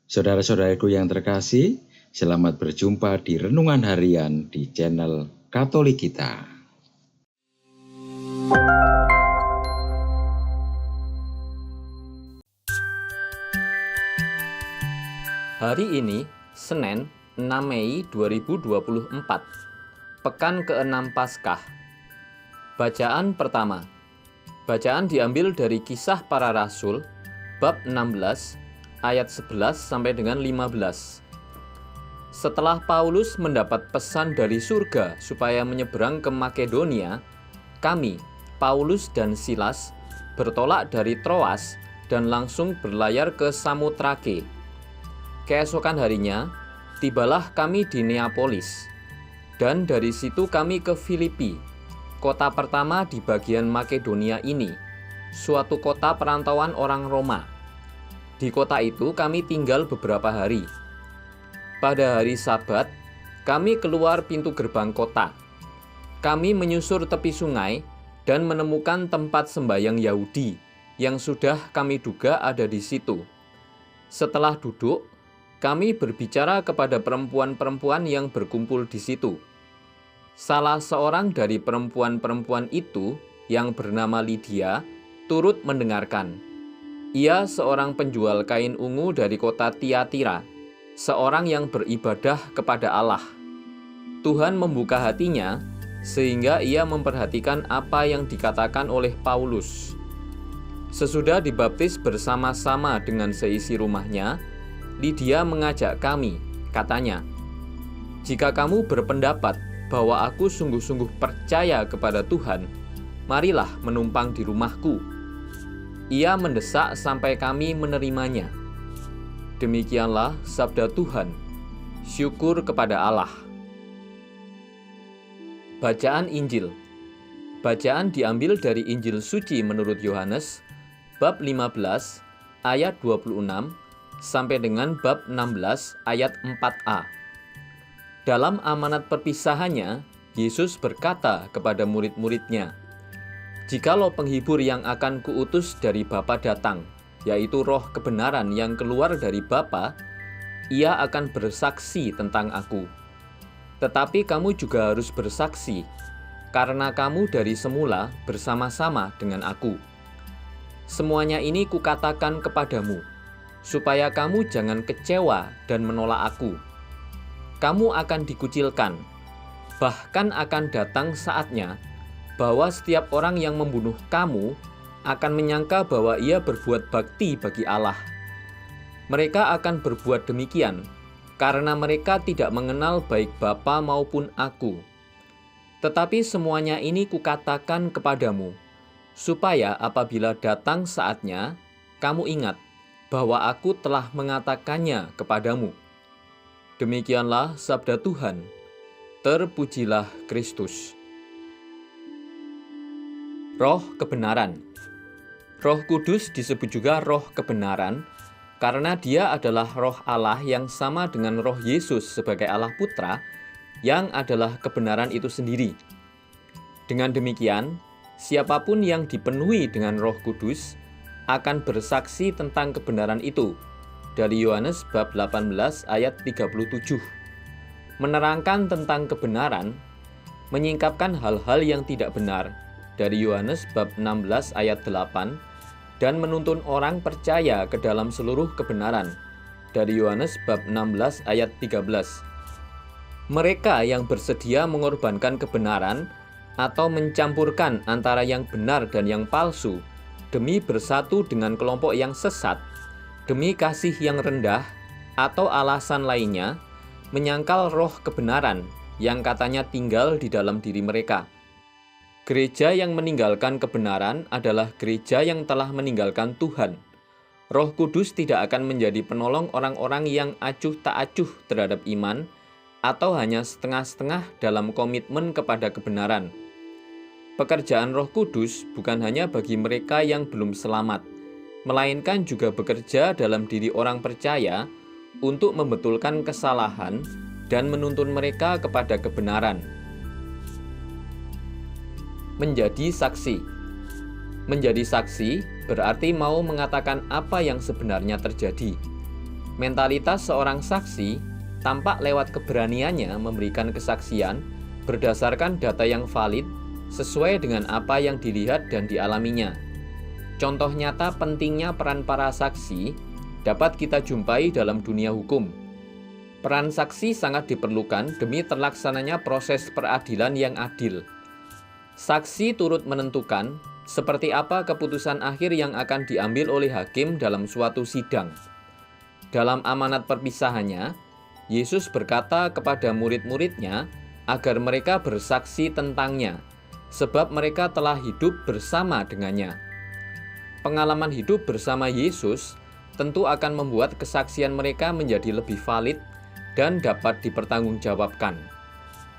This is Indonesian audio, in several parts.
Saudara-saudaraku yang terkasih, selamat berjumpa di Renungan Harian di channel Katolik kita. Hari ini, Senin, 6 Mei 2024, Pekan ke-6 Paskah. Bacaan pertama. Bacaan diambil dari Kisah Para Rasul, bab 16, ayat 11 sampai dengan 15. Setelah Paulus mendapat pesan dari surga supaya menyeberang ke Makedonia, kami, Paulus dan Silas, bertolak dari Troas dan langsung berlayar ke Samotrake. Keesokan harinya, tibalah kami di Neapolis, dan dari situ kami ke Filipi, kota pertama di bagian Makedonia ini, suatu kota perantauan orang Roma. Di kota itu kami tinggal beberapa hari. Pada hari Sabat, kami keluar pintu gerbang kota. Kami menyusur tepi sungai dan menemukan tempat sembahyang Yahudi yang sudah kami duga ada di situ. Setelah duduk, kami berbicara kepada perempuan-perempuan yang berkumpul di situ. Salah seorang dari perempuan-perempuan itu, yang bernama Lydia, turut mendengarkan. Ia seorang penjual kain ungu dari kota Tiatira, seorang yang beribadah kepada Allah. Tuhan membuka hatinya, sehingga ia memperhatikan apa yang dikatakan oleh Paulus. Sesudah dibaptis bersama-sama dengan seisi rumahnya, Lydia mengajak kami, katanya, "Jika kamu berpendapat bahwa aku sungguh-sungguh percaya kepada Tuhan, marilah menumpang di rumahku." Ia mendesak sampai kami menerimanya. Demikianlah sabda Tuhan. Syukur kepada Allah. Bacaan Injil. Bacaan diambil dari Injil Suci menurut Yohanes, bab 15, ayat 26, sampai dengan bab 16, ayat 4a. Dalam amanat perpisahannya, Yesus berkata kepada murid-muridnya, "Jikalau penghibur yang akan kuutus dari Bapa datang, yaitu roh kebenaran yang keluar dari Bapa, ia akan bersaksi tentang aku. Tetapi kamu juga harus bersaksi, karena kamu dari semula bersama-sama dengan aku. Semuanya ini kukatakan kepadamu, supaya kamu jangan kecewa dan menolak aku. Kamu akan dikucilkan, bahkan akan datang saatnya bahwa setiap orang yang membunuh kamu akan menyangka bahwa ia berbuat bakti bagi Allah. Mereka akan berbuat demikian karena mereka tidak mengenal baik Bapa maupun aku. Tetapi semuanya ini kukatakan kepadamu, supaya apabila datang saatnya, kamu ingat bahwa aku telah mengatakannya kepadamu." Demikianlah sabda Tuhan. Terpujilah Kristus. Roh kebenaran. Roh Kudus disebut juga roh kebenaran karena dia adalah roh Allah yang sama dengan roh Yesus sebagai Allah Putra yang adalah kebenaran itu sendiri. Dengan demikian, siapapun yang dipenuhi dengan Roh Kudus akan bersaksi tentang kebenaran itu. Dari Yohanes bab 18 ayat 37. Menerangkan tentang kebenaran, menyingkapkan hal-hal yang tidak benar. Dari Yohanes bab 16 ayat 8, dan menuntun orang percaya ke dalam seluruh kebenaran. Dari Yohanes bab 16 ayat 13. Mereka yang bersedia mengorbankan kebenaran atau mencampurkan antara yang benar dan yang palsu demi bersatu dengan kelompok yang sesat, demi kasih yang rendah atau alasan lainnya, menyangkal roh kebenaran yang katanya tinggal di dalam diri mereka. Gereja yang meninggalkan kebenaran adalah gereja yang telah meninggalkan Tuhan. Roh Kudus tidak akan menjadi penolong orang-orang yang acuh tak acuh terhadap iman atau hanya setengah-setengah dalam komitmen kepada kebenaran. Pekerjaan Roh Kudus bukan hanya bagi mereka yang belum selamat, melainkan juga bekerja dalam diri orang percaya untuk membetulkan kesalahan dan menuntun mereka kepada kebenaran. Menjadi saksi. Menjadi saksi berarti mau mengatakan apa yang sebenarnya terjadi. Mentalitas seorang saksi tampak lewat keberaniannya memberikan kesaksian berdasarkan data yang valid sesuai dengan apa yang dilihat dan dialaminya. Contoh nyata pentingnya peran para saksi dapat kita jumpai dalam dunia hukum. Peran saksi sangat diperlukan demi terlaksananya proses peradilan yang adil. Saksi turut menentukan seperti apa keputusan akhir yang akan diambil oleh hakim dalam suatu sidang. Dalam amanat perpisahannya, Yesus berkata kepada murid-muridnya agar mereka bersaksi tentangnya, sebab mereka telah hidup bersama dengannya. Pengalaman hidup bersama Yesus tentu akan membuat kesaksian mereka menjadi lebih valid dan dapat dipertanggungjawabkan.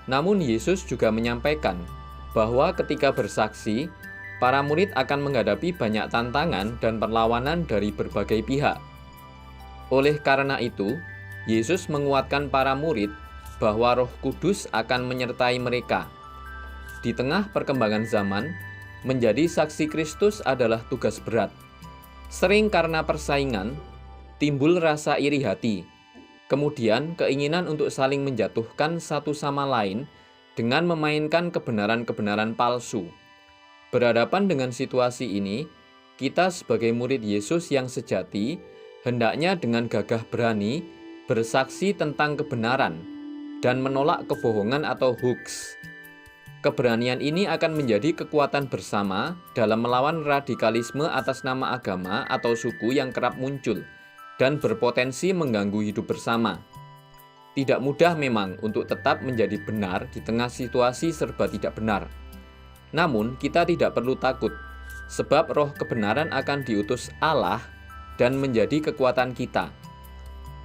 Namun Yesus juga menyampaikan bahwa ketika bersaksi, para murid akan menghadapi banyak tantangan dan perlawanan dari berbagai pihak. Oleh karena itu, Yesus menguatkan para murid bahwa Roh Kudus akan menyertai mereka. Di tengah perkembangan zaman, menjadi saksi Kristus adalah tugas berat. Sering karena persaingan, timbul rasa iri hati, kemudian keinginan untuk saling menjatuhkan satu sama lain dengan memainkan kebenaran-kebenaran palsu. Berhadapan dengan situasi ini, kita sebagai murid Yesus yang sejati, hendaknya dengan gagah berani bersaksi tentang kebenaran dan menolak kebohongan atau hoax. Keberanian ini akan menjadi kekuatan bersama dalam melawan radikalisme atas nama agama atau suku yang kerap muncul dan berpotensi mengganggu hidup bersama. Tidak mudah memang untuk tetap menjadi benar di tengah situasi serba tidak benar. Namun kita tidak perlu takut, sebab roh kebenaran akan diutus Allah dan menjadi kekuatan kita.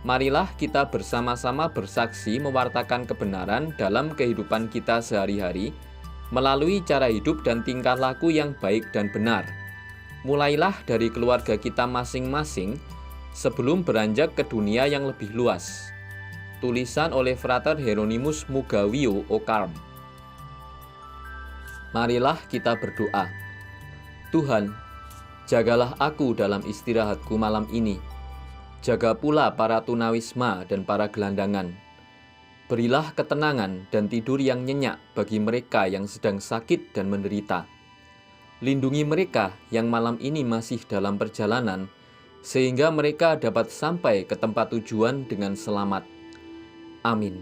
Marilah kita bersama-sama bersaksi mewartakan kebenaran dalam kehidupan kita sehari-hari, melalui cara hidup dan tingkah laku yang baik dan benar. Mulailah dari keluarga kita masing-masing sebelum beranjak ke dunia yang lebih luas. Tulisan oleh Frater Hieronymus Mugawio Okarm. Marilah kita berdoa. Tuhan, jagalah aku dalam istirahatku malam ini. Jaga pula para tunawisma dan para gelandangan. Berilah ketenangan dan tidur yang nyenyak bagi mereka yang sedang sakit dan menderita. Lindungi mereka yang malam ini masih dalam perjalanan, sehingga mereka dapat sampai ke tempat tujuan dengan selamat. Amin.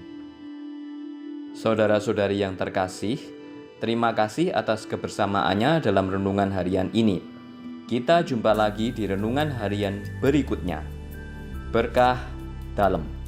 Saudara-saudari yang terkasih, terima kasih atas kebersamaannya dalam renungan harian ini. Kita jumpa lagi di renungan harian berikutnya. Berkah dalam.